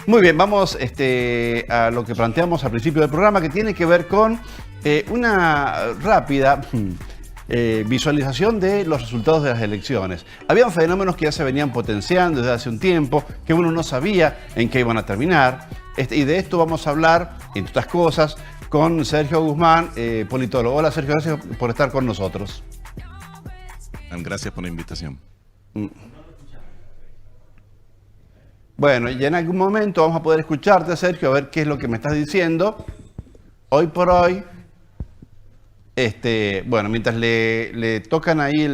Muy bien, vamos a lo que planteamos al principio del programa, que tiene que ver con una rápida visualización de los resultados de las elecciones. Habían fenómenos que ya se venían potenciando desde hace un tiempo, que uno no sabía en qué iban a terminar. Y de esto vamos a hablar, entre otras cosas, con Sergio Guzmán, politólogo. Hola Sergio, gracias por estar con nosotros. Gracias por la invitación. Bueno, y en algún momento vamos a poder escucharte, Sergio, a ver qué es lo que me estás diciendo. Hoy por hoy, bueno, mientras le tocan ahí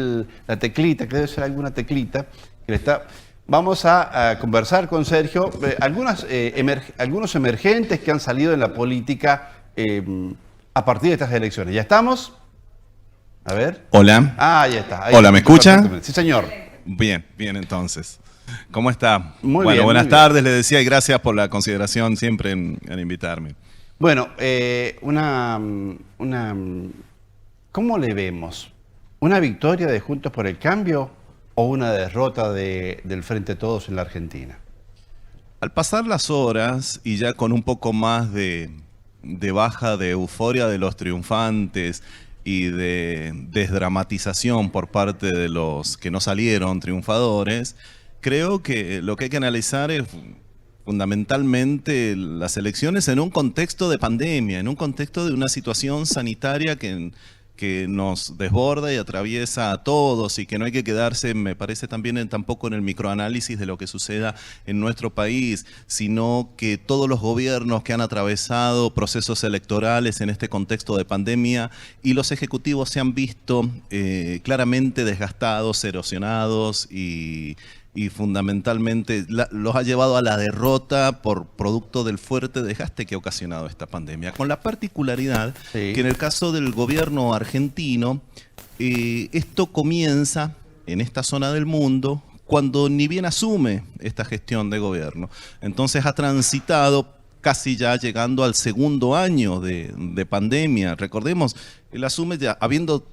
la teclita, que debe ser alguna teclita, que le está, vamos a conversar con Sergio algunos emergentes que han salido en la política a partir de estas elecciones. ¿Ya estamos? A ver. Hola. Ah, ya está. Ahí Hola, ¿me escucha? Sí, señor. Bien, entonces. ¿Cómo está? Muy bien. Buenas muy tardes, le decía, y gracias por la consideración siempre en invitarme. Bueno, ¿cómo le vemos? ¿Una victoria de Juntos por el Cambio o una derrota del Frente Todos en la Argentina? Al pasar las horas y ya con un poco más de baja de euforia de los triunfantes y de desdramatización por parte de los que no salieron triunfadores, creo que lo que hay que analizar es fundamentalmente las elecciones en un contexto de pandemia, en un contexto de una situación sanitaria que nos desborda y atraviesa a todos, y que no hay que quedarse, me parece también, tampoco en el microanálisis de lo que suceda en nuestro país, sino que todos los gobiernos que han atravesado procesos electorales en este contexto de pandemia y los ejecutivos se han visto claramente desgastados, erosionados y fundamentalmente los ha llevado a la derrota por producto del fuerte desgaste que ha ocasionado esta pandemia. Con la particularidad que en el caso del gobierno argentino, esto comienza en esta zona del mundo cuando ni bien asume esta gestión de gobierno. Entonces ha transitado casi ya llegando al segundo año de pandemia. Recordemos, él asume ya habiendo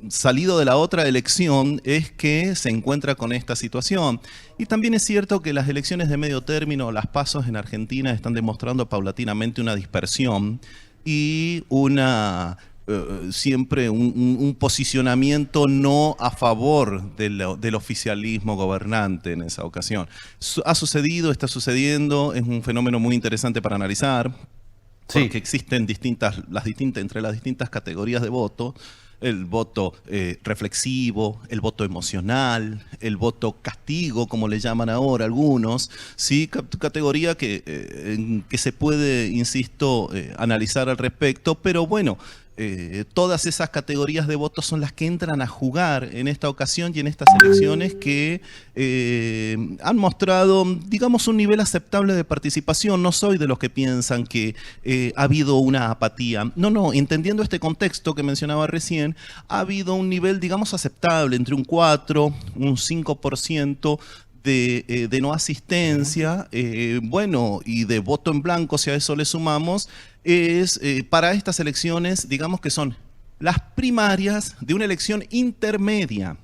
salido de la otra elección, es que se encuentra con esta situación. Y también es cierto que las elecciones de medio término, las PASO en Argentina, están demostrando paulatinamente una dispersión y siempre un posicionamiento no a favor del oficialismo gobernante en esa ocasión. Ha sucedido, está sucediendo, es un fenómeno muy interesante para analizar, porque existen entre las distintas categorías de voto. El voto reflexivo, el voto emocional, el voto castigo, como le llaman ahora algunos, sí, categoría que se puede, insisto, analizar al respecto, pero bueno, todas esas categorías de votos son las que entran a jugar en esta ocasión y en estas elecciones que han mostrado, digamos, un nivel aceptable de participación. No soy de los que piensan que ha habido una apatía. No, entendiendo este contexto que mencionaba recién, ha habido un nivel, digamos, aceptable, entre un 4, un 5% de no asistencia, bueno, y de voto en blanco, si a eso le sumamos, es para estas elecciones, digamos que son las primarias de una elección intermedia,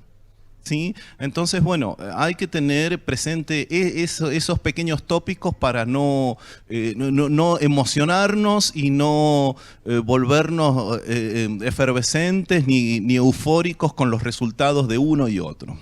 ¿sí? Entonces, bueno, hay que tener presente esos pequeños tópicos para no emocionarnos y no volvernos efervescentes ni eufóricos con los resultados de uno y otro.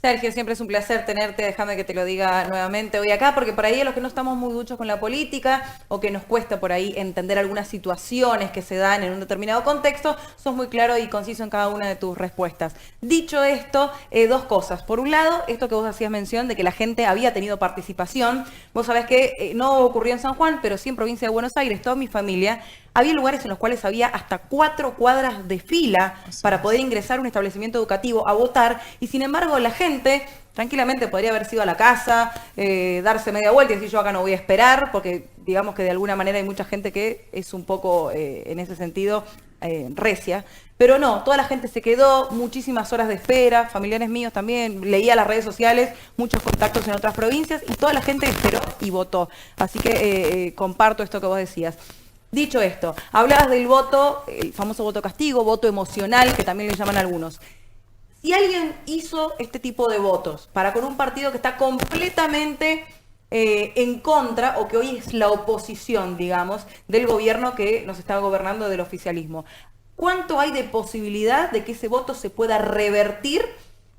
Sergio, siempre es un placer tenerte, déjame que te lo diga nuevamente hoy acá, porque por ahí a los que no estamos muy duchos con la política o que nos cuesta por ahí entender algunas situaciones que se dan en un determinado contexto, sos muy claro y conciso en cada una de tus respuestas. Dicho esto, dos cosas. Por un lado, esto que vos hacías mención de que la gente había tenido participación. Vos sabés que no ocurrió en San Juan, pero sí en provincia de Buenos Aires, toda mi familia. Había lugares en los cuales había hasta 4 cuadras de fila para poder ingresar a un establecimiento educativo a votar, y sin embargo la gente tranquilamente podría haber sido a la casa, darse media vuelta y decir yo acá no voy a esperar, porque digamos que de alguna manera hay mucha gente que es un poco en ese sentido recia, pero no, toda la gente se quedó, muchísimas horas de espera, familiares míos también, leía las redes sociales, muchos contactos en otras provincias y toda la gente esperó y votó, así que comparto esto que vos decías. Dicho esto, hablabas del voto, el famoso voto castigo, voto emocional, que también le llaman algunos. Si alguien hizo este tipo de votos para con un partido que está completamente en contra, o que hoy es la oposición, digamos, del gobierno que nos está gobernando, del oficialismo. ¿Cuánto hay de posibilidad de que ese voto se pueda revertir?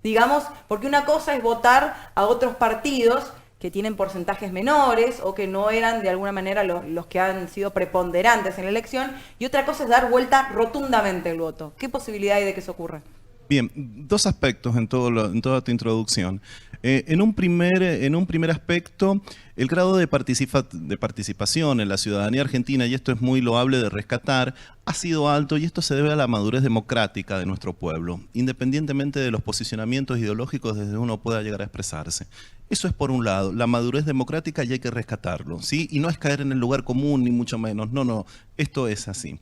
Digamos, porque una cosa es votar a otros partidos que tienen porcentajes menores o que no eran de alguna manera los que han sido preponderantes en la elección, y otra cosa es dar vuelta rotundamente el voto. ¿Qué posibilidad hay de que eso ocurra? Bien, dos aspectos en toda tu introducción. En un primer aspecto, el grado de participación en la ciudadanía argentina, y esto es muy loable de rescatar, ha sido alto, y esto se debe a la madurez democrática de nuestro pueblo, independientemente de los posicionamientos ideológicos desde uno pueda llegar a expresarse. Eso es por un lado, la madurez democrática, y hay que rescatarlo, ¿sí? Y no es caer en el lugar común, ni mucho menos, no, esto es así.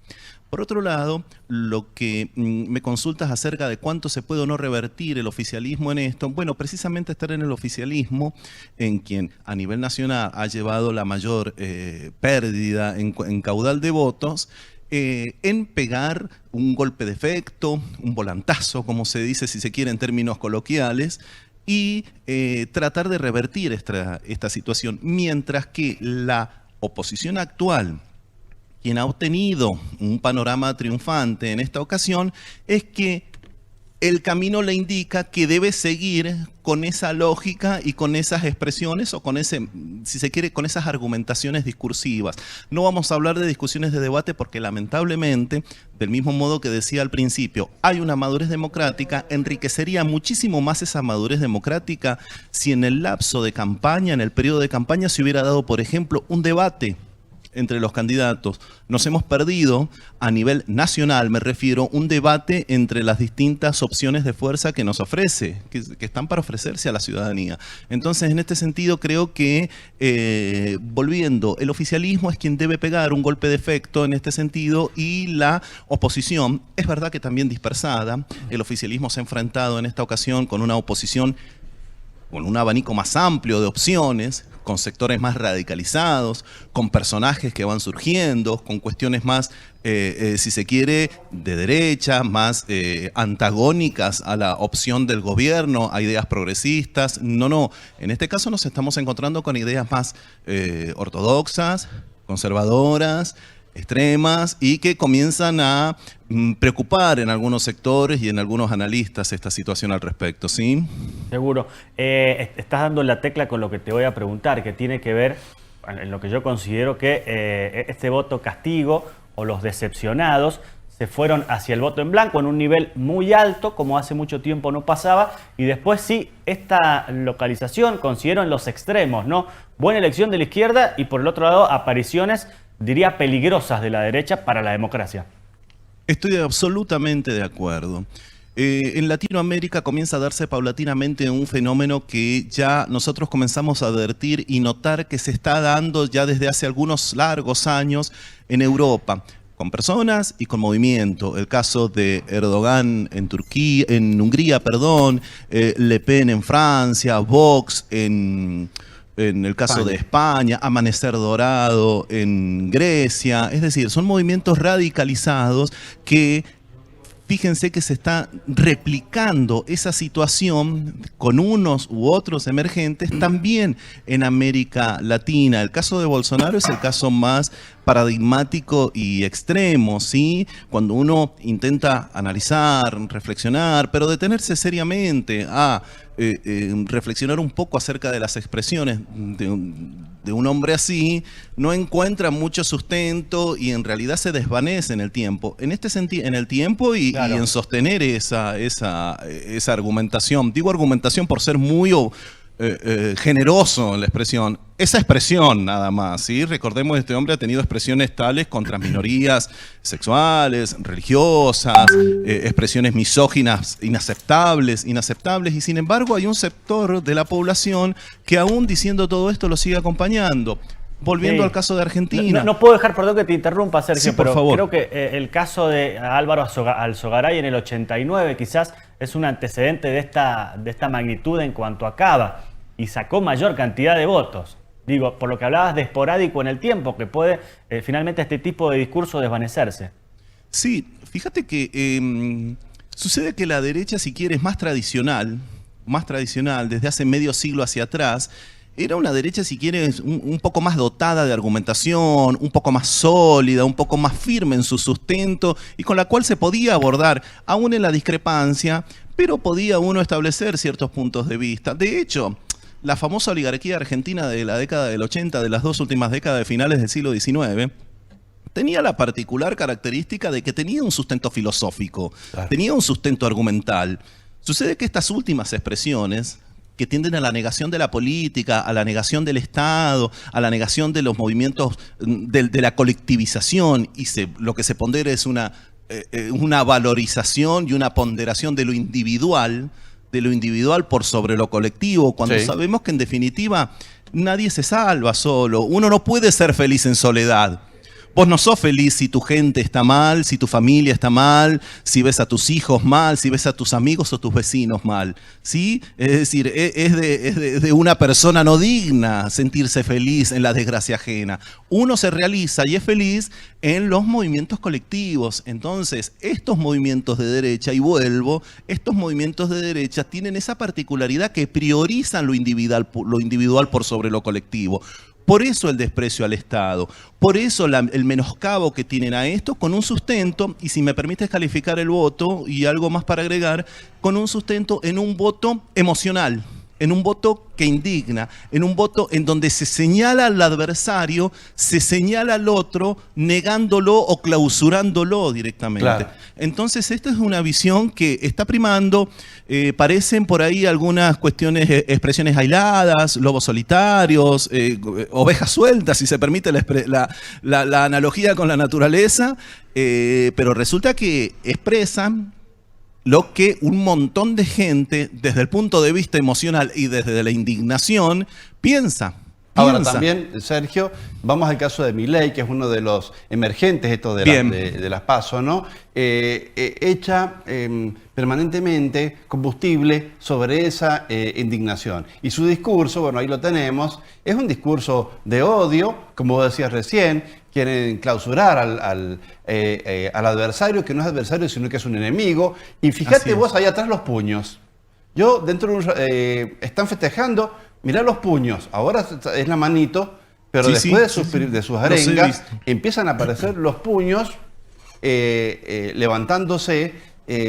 Por otro lado, lo que me consultas acerca de cuánto se puede o no revertir el oficialismo en esto, bueno, precisamente estar en el oficialismo, en quien a nivel nacional ha llevado la mayor pérdida en caudal de votos, en pegar un golpe de efecto, un volantazo, como se dice, si se quiere, en términos coloquiales, y tratar de revertir esta situación, mientras que la oposición actual, quien ha obtenido un panorama triunfante en esta ocasión, es que el camino le indica que debe seguir con esa lógica y con esas expresiones, o con ese, si se quiere, con esas argumentaciones discursivas. No vamos a hablar de discusiones de debate porque lamentablemente, del mismo modo que decía al principio, hay una madurez democrática, enriquecería muchísimo más esa madurez democrática si en el lapso de campaña, en el periodo de campaña, se hubiera dado, por ejemplo, un debate entre los candidatos. Nos hemos perdido a nivel nacional, me refiero, un debate entre las distintas opciones de fuerza que nos ofrece, que están para ofrecerse a la ciudadanía. Entonces, en este sentido, creo que, volviendo, el oficialismo es quien debe pegar un golpe de efecto en este sentido, y la oposición, es verdad que también dispersada. El oficialismo se ha enfrentado en esta ocasión con una oposición con un abanico más amplio de opciones, con sectores más radicalizados, con personajes que van surgiendo, con cuestiones más, si se quiere, de derecha, más antagónicas a la opción del gobierno, a ideas progresistas. No, en este caso nos estamos encontrando con ideas más ortodoxas, conservadoras, extremas, y que comienzan a preocupar en algunos sectores y en algunos analistas esta situación al respecto, ¿sí? Seguro. Estás dando la tecla con lo que te voy a preguntar, que tiene que ver en lo que yo considero que este voto castigo, o los decepcionados, se fueron hacia el voto en blanco en un nivel muy alto, como hace mucho tiempo no pasaba, y después sí, esta localización considero en los extremos, ¿no? Buena elección de la izquierda, y por el otro lado apariciones, diría, peligrosas de la derecha para la democracia. Estoy absolutamente de acuerdo. En Latinoamérica comienza a darse paulatinamente un fenómeno que ya nosotros comenzamos a advertir y notar que se está dando ya desde hace algunos largos años en Europa, con personas y con movimiento. El caso de Erdogan en Hungría, Le Pen en Francia, Vox en el caso de España, Amanecer Dorado en Grecia. Es decir, son movimientos radicalizados que, fíjense que se está replicando esa situación con unos u otros emergentes también en América Latina. El caso de Bolsonaro es el caso más paradigmático y extremo, ¿sí? Cuando uno intenta analizar, reflexionar, pero detenerse seriamente a reflexionar un poco acerca de las expresiones de un hombre así, no encuentra mucho sustento y en realidad se desvanece en el tiempo. En este sentido, en el tiempo y en sostener esa argumentación. Digo argumentación por ser muy generoso en la expresión. Esa expresión nada más, ¿sí? Recordemos que este hombre ha tenido expresiones tales contra minorías sexuales, religiosas, expresiones misóginas inaceptables, y sin embargo hay un sector de la población que aún diciendo todo esto lo sigue acompañando. Volviendo al caso de Argentina. No puedo dejar, perdón que te interrumpa, Sergio, sí, por pero favor. Creo que el caso de Álvaro Alzogaray en el 89 quizás es un antecedente de esta magnitud en cuanto a Cava, y sacó mayor cantidad de votos. Digo, por lo que hablabas de esporádico en el tiempo, que puede finalmente este tipo de discurso desvanecerse. Sí, fíjate que sucede que la derecha, si quieres, más tradicional, desde hace medio siglo hacia atrás, era una derecha, si quieres, un poco más dotada de argumentación, un poco más sólida, un poco más firme en su sustento y con la cual se podía abordar, aún en la discrepancia, pero podía uno establecer ciertos puntos de vista. De hecho, la famosa oligarquía argentina de la década del 80, de las dos últimas décadas de finales del siglo XIX, tenía la particular característica de que tenía un sustento filosófico, Claro. tenía un sustento argumental. Sucede que estas últimas expresiones, que tienden a la negación de la política, a la negación del Estado, a la negación de los movimientos de la colectivización, y lo que se pondera es una valorización y una ponderación de lo individual por sobre lo colectivo, cuando Sí. sabemos que en definitiva nadie se salva solo. Uno no puede ser feliz en soledad. Vos no sos feliz si tu gente está mal, si tu familia está mal, si ves a tus hijos mal, si ves a tus amigos o tus vecinos mal, ¿sí? Es decir, es de una persona no digna sentirse feliz en la desgracia ajena. Uno se realiza y es feliz en los movimientos colectivos. Entonces, estos movimientos de derecha, y vuelvo, estos movimientos de derecha tienen esa particularidad que priorizan lo individual por sobre lo colectivo. Por eso el desprecio al Estado, por eso el menoscabo que tienen a esto, con un sustento, y si me permites calificar el voto, y algo más para agregar, con un sustento en un voto emocional, en un voto que indigna, en un voto en donde se señala al adversario, se señala al otro, negándolo o clausurándolo directamente. Claro. Entonces, esta es una visión que está primando. Parecen por ahí algunas cuestiones, expresiones aisladas, lobos solitarios, ovejas sueltas, si se permite la analogía con la naturaleza, pero resulta que expresan lo que un montón de gente, desde el punto de vista emocional y desde la indignación, piensa. Ahora también, Sergio, vamos al caso de Milei, que es uno de los emergentes esto de las PASO, ¿no? Echa permanentemente combustible sobre esa indignación. Y su discurso, bueno, ahí lo tenemos, es un discurso de odio, como vos decías recién. Quieren clausurar al adversario, que no es adversario, sino que es un enemigo. Y fíjate vos ahí atrás los puños. Yo, dentro de están festejando, mirá los puños. Ahora es la manito, pero después de sus arengas empiezan a aparecer los puños levantándose,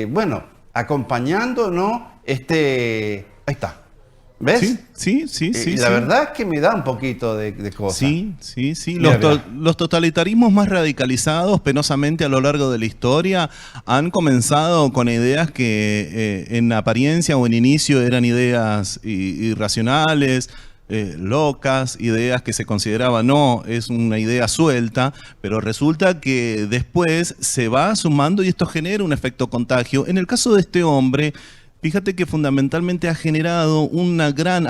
bueno, acompañando, ¿no? Ahí está. ¿Ves? Sí. La verdad es que me da un poquito de cosas. Sí. Los totalitarismos más radicalizados, penosamente a lo largo de la historia, han comenzado con ideas que en apariencia o en inicio eran ideas irracionales, locas, ideas que se consideraban, no, es una idea suelta, pero resulta que después se va sumando y esto genera un efecto contagio. En el caso de este hombre, fíjate que fundamentalmente ha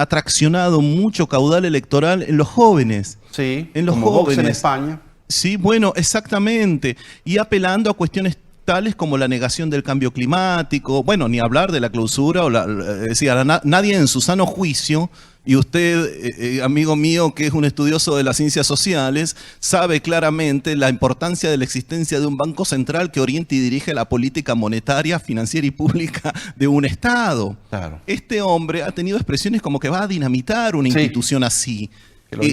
traccionado mucho caudal electoral en los jóvenes. Sí, en los como Vox jóvenes. en España. Sí, bueno, exactamente. Y apelando a cuestiones tales como la negación del cambio climático, bueno, ni hablar de la clausura, es decir, nadie en su sano juicio, y usted, amigo mío, que es un estudioso de las ciencias sociales, sabe claramente la importancia de la existencia de un banco central que oriente y dirige la política monetaria, financiera y pública de un Estado. Claro. Este hombre ha tenido expresiones como que va a dinamitar una institución así.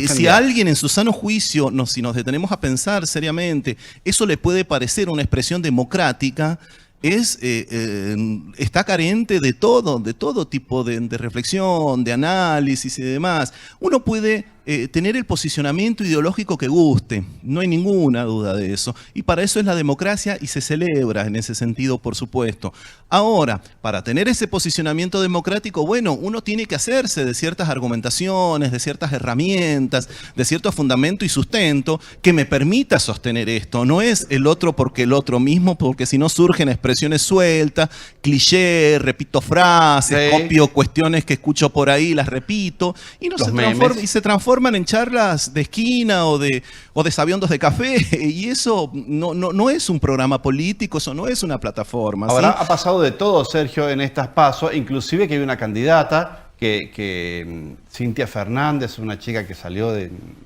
Si a alguien en su sano juicio, si nos detenemos a pensar seriamente, eso le puede parecer una expresión democrática, está carente de todo tipo de reflexión, de análisis y demás. Uno puede tener el posicionamiento ideológico que guste, no hay ninguna duda de eso. Y para eso es la democracia y se celebra en ese sentido, por supuesto. Ahora, para tener ese posicionamiento democrático, bueno, uno tiene que hacerse de ciertas argumentaciones, de ciertas herramientas, de cierto fundamento y sustento que me permita sostener esto. No es el otro porque el otro mismo, porque si no surgen expresiones sueltas, clichés, repito frases, copio cuestiones que escucho por ahí, las repito, y se transforman en charlas de esquina o de sabiondos de café, y eso no es un programa político, eso no es una plataforma. Ahora ¿sí? ha pasado de todo, Sergio, en estas PASO, inclusive que hay una candidata que Cintia Fernández, una chica que salió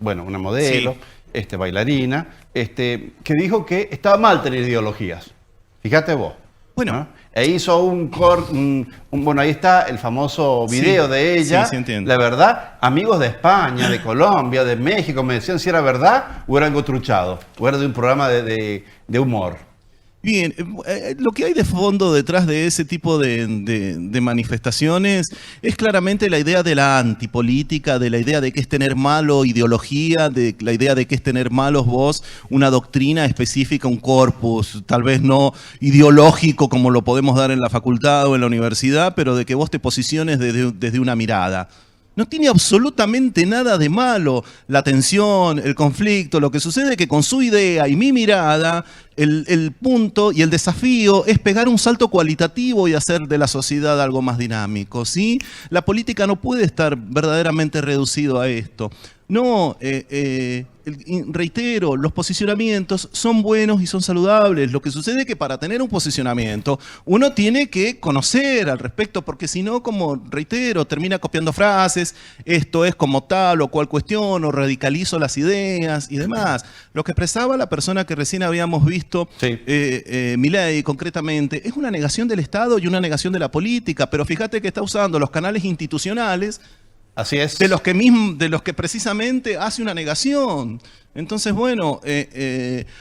una modelo, bailarina, que dijo que estaba mal tener ideologías. Fíjate vos. Bueno, ¿no? E hizo bueno, ahí está el famoso video de ella. Sí, entiendo. La verdad, amigos de España, de Colombia, de México, me decían si era verdad o era algo truchado, o era de un programa de humor. Bien, lo que hay de fondo detrás de ese tipo de manifestaciones es claramente la idea de la antipolítica, de la idea de que es tener malo ideología, de la idea de que es tener malos vos, una doctrina específica, un corpus, tal vez no ideológico como lo podemos dar en la facultad o en la universidad, pero de que vos te posiciones desde una mirada. No tiene absolutamente nada de malo la tensión, el conflicto. Lo que sucede es que con su idea y mi mirada, el punto y el desafío es pegar un salto cualitativo y hacer de la sociedad algo más dinámico, ¿sí? La política no puede estar verdaderamente reducido a esto. No, reitero, los posicionamientos son buenos y son saludables. Lo que sucede es que para tener un posicionamiento uno tiene que conocer al respecto, porque si no, como reitero, termina copiando frases, esto es como tal o cual cuestión, o radicalizo las ideas y demás. Lo que expresaba la persona que recién habíamos visto, sí. Milei concretamente, es una negación del Estado y una negación de la política, pero fíjate que está usando los canales institucionales. Así es. De los que precisamente hace una negación. Entonces, bueno,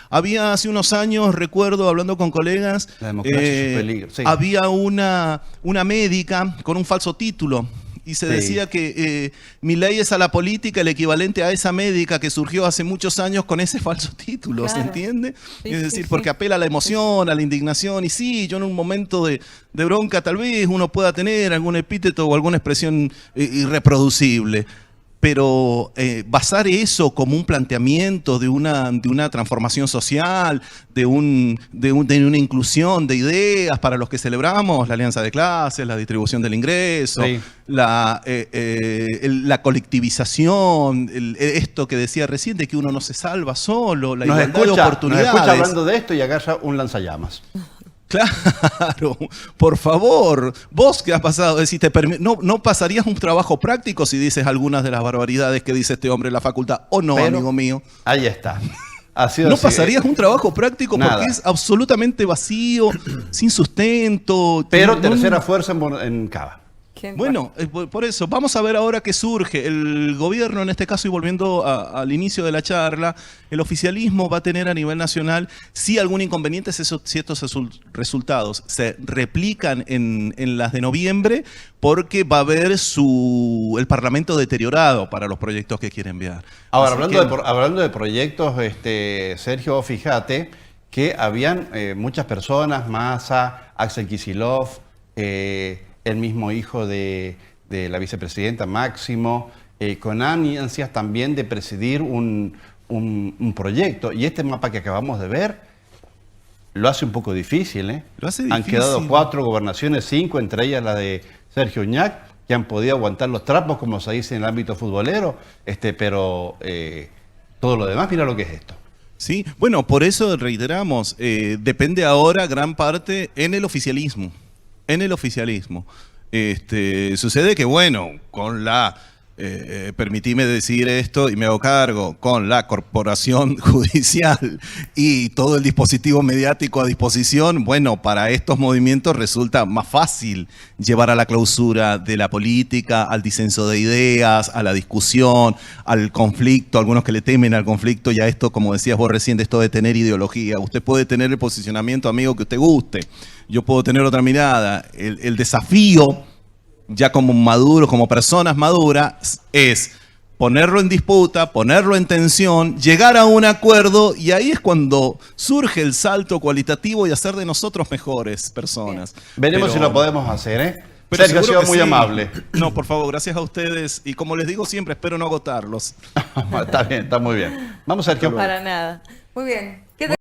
había hace unos años, recuerdo, hablando con colegas, la democracia es un peligro. Sí. Había una médica con un falso título. Y se decía que Milei es a la política el equivalente a esa médica que surgió hace muchos años con ese falso título, claro. ¿Se entiende? Sí, es decir, porque apela a la emoción, a la indignación. Y sí, yo en un momento de bronca tal vez uno pueda tener algún epíteto o alguna expresión irreproducible. Pero basar eso como un planteamiento de una transformación social, de una inclusión de ideas para los que celebramos la alianza de clases, la distribución del ingreso, sí. la colectivización, esto que decía recién de que uno no se salva solo, la igualdad de oportunidades. Nos escucha hablando de esto y agarra un lanzallamas. Claro, por favor, vos que has pasado, es decir, ¿no pasarías un trabajo práctico si dices algunas de las barbaridades que dice este hombre en la facultad? ¿O no, pero, amigo mío? Ahí está. ¿No pasarías un trabajo práctico? Nada. Porque es absolutamente vacío, sin sustento. Pero tercera fuerza en Cava. Bueno, por eso, vamos a ver ahora qué surge. El gobierno, en este caso, y volviendo al inicio de la charla, el oficialismo va a tener a nivel nacional, sí, algún inconveniente si estos resultados se replican en las de noviembre, porque va a haber el Parlamento deteriorado para los proyectos que quiere enviar. Ahora, hablando de proyectos, Sergio, fíjate que habían muchas personas, Massa, Axel Kicillof, el mismo hijo de la vicepresidenta Máximo, con ansias también de presidir un proyecto. Y este mapa que acabamos de ver lo hace un poco difícil, ¿eh? Lo hace difícil. Han quedado 4 gobernaciones, 5, entre ellas la de Sergio Uñac, que han podido aguantar los trapos, como se dice en el ámbito futbolero, pero todo lo demás, mira lo que es esto. Sí, bueno, por eso reiteramos, depende ahora gran parte en el oficialismo. En el oficialismo. Sucede que, bueno, con la, permitime decir esto y me hago cargo, con la corporación judicial y todo el dispositivo mediático a disposición, bueno, para estos movimientos resulta más fácil llevar a la clausura de la política, al disenso de ideas, a la discusión, al conflicto, algunos que le temen al conflicto y a esto, como decías vos recién, de esto de tener ideología. Usted puede tener el posicionamiento, amigo, que usted guste. Yo puedo tener otra mirada. El desafío, ya como maduros, como personas maduras, es ponerlo en disputa, ponerlo en tensión, llegar a un acuerdo, y ahí es cuando surge el salto cualitativo y hacer de nosotros mejores personas. Veremos si lo podemos hacer, ¿eh? Pero Sergio ha sido muy amable. No, por favor, gracias a ustedes. Y como les digo siempre, espero no agotarlos. Está bien, está muy bien. Vamos, Sergio. Para nada. Muy bien.